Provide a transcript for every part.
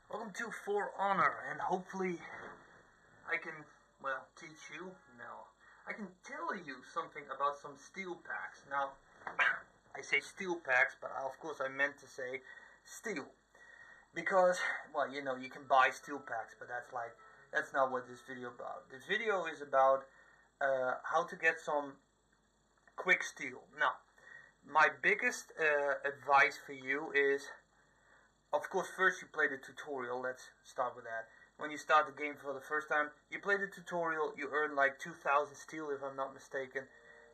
Welcome to For Honor, and hopefully I can, well, teach you, no, I can tell you something about some steel packs. Now, I say steel packs, but of course I meant to say steel. Because, well, you can buy steel packs, but that's not what this video is about. This video is about how to get some quick steel. Now, my biggest advice for you is, of course, first you play the tutorial. Let's start with that. When you start the game for the first time, you play the tutorial, you earn like 2,000 steel if I'm not mistaken,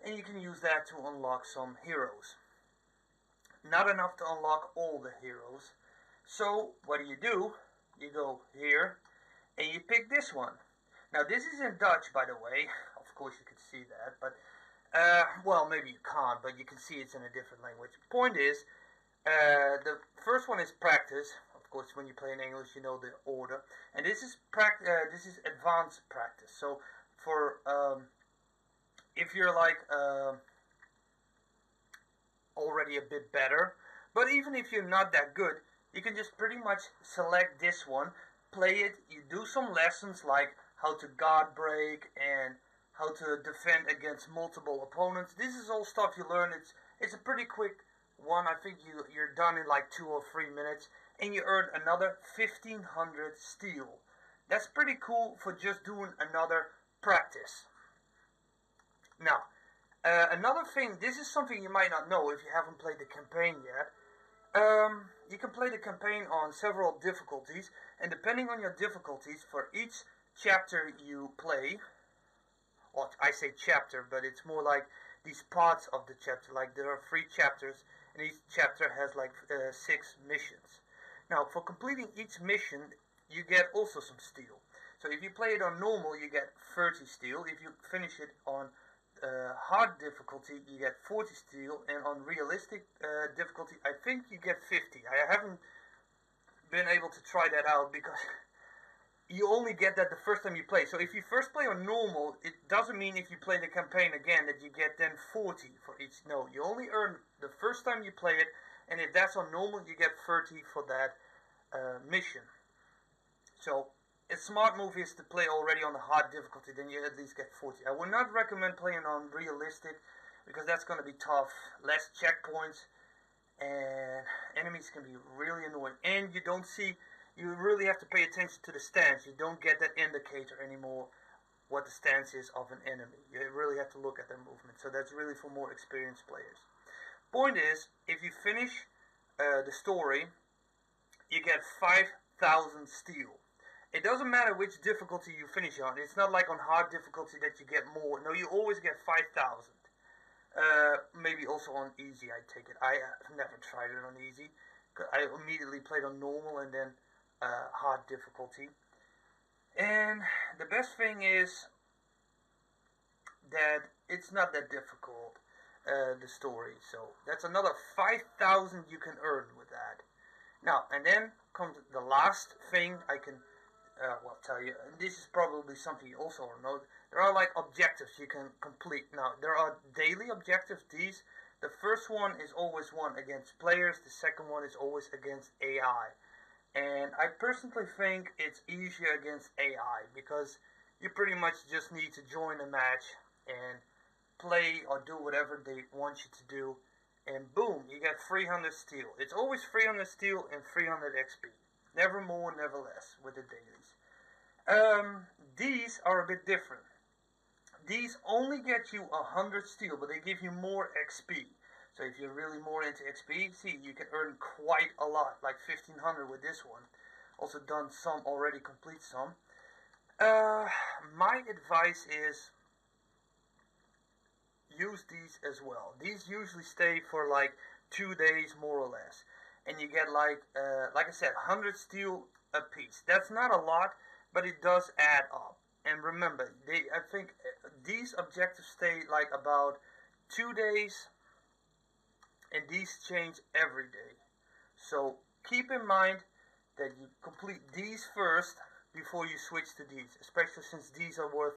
and you can use that to unlock some heroes. Not enough to unlock all the heroes. So, what do? You go here, and you pick this one. Now, this is in Dutch, by the way. Of course, you can see that, but, well, maybe you can't, but you can see it's in a different language. Point is, the first one is practice. Of course, when you play in English, you know the order. And this is advanced practice. So for if you're like already a bit better, but even if you're not that good, you can just pretty much select this one, play it. You do some lessons like how to guard break and how to defend against multiple opponents. This is all stuff you learn. It's a pretty quick one. I think you're done in like 2 or 3 minutes, and you earn another 1,500 steel. That's pretty cool for just doing another practice. Now, another thing, this is something you might not know if you haven't played the campaign yet. You can play the campaign on several difficulties, and depending on your difficulties, for each chapter you play, or I say chapter, but it's more like these parts of the chapter. Like there are 3 chapters, and each chapter has like 6 missions. Now, for completing each mission, you get also some steel. So if you play it on normal, you get 30 steel. If you finish it on hard difficulty, you get 40 steel, and on realistic difficulty, I think you get 50. I haven't been able to try that out because you only get that the first time you play. So if you first play on normal, it doesn't mean if you play the campaign again that you get then 40 for each. No, you only earn the first time you play it, and if that's on normal, you get 30 for that mission. So a smart move is to play already on the hard difficulty, then you at least get 40. I would not recommend playing on realistic because that's going to be tough. Less checkpoints, and enemies can be really annoying, and you really have to pay attention to the stance. You don't get that indicator anymore, what the stance is of an enemy. You really have to look at their movement. So that's really for more experienced players. Point is, if you finish the story, you get 5,000 steel. It doesn't matter which difficulty you finish on. It's not like on hard difficulty that you get more. No, you always get 5,000. Maybe also on easy, I take it. I have never tried it on easy. I immediately played on normal and then hard difficulty. And the best thing is that it's not that difficult, the story. So that's another 5,000 you can earn with that. Now, and then comes the last thing I can well, tell you. And this is probably something you also know. There are like objectives you can complete. Now, there are daily objectives. The first one is always one against players. The second one is always against AI. And I personally think it's easier against AI because you pretty much just need to join a match and play or do whatever they want you to do, and boom, you get 300 steel. It's always 300 steel and 300 XP. Never more, never less with the dailies. These are a bit different. These only get you 100 steel, but they give you more XP. So if you're really more into XP, see, you can earn quite a lot, like 1,500 with this one. Also done some already, complete some. My advice is use these as well. These usually stay for like 2 days more or less. And you get like I said, 100 steel a piece. That's not a lot, but it does add up. And remember, I think these objectives stay like about 2 days, and these change every day. So keep in mind that you complete these first before you switch to these, especially since these are worth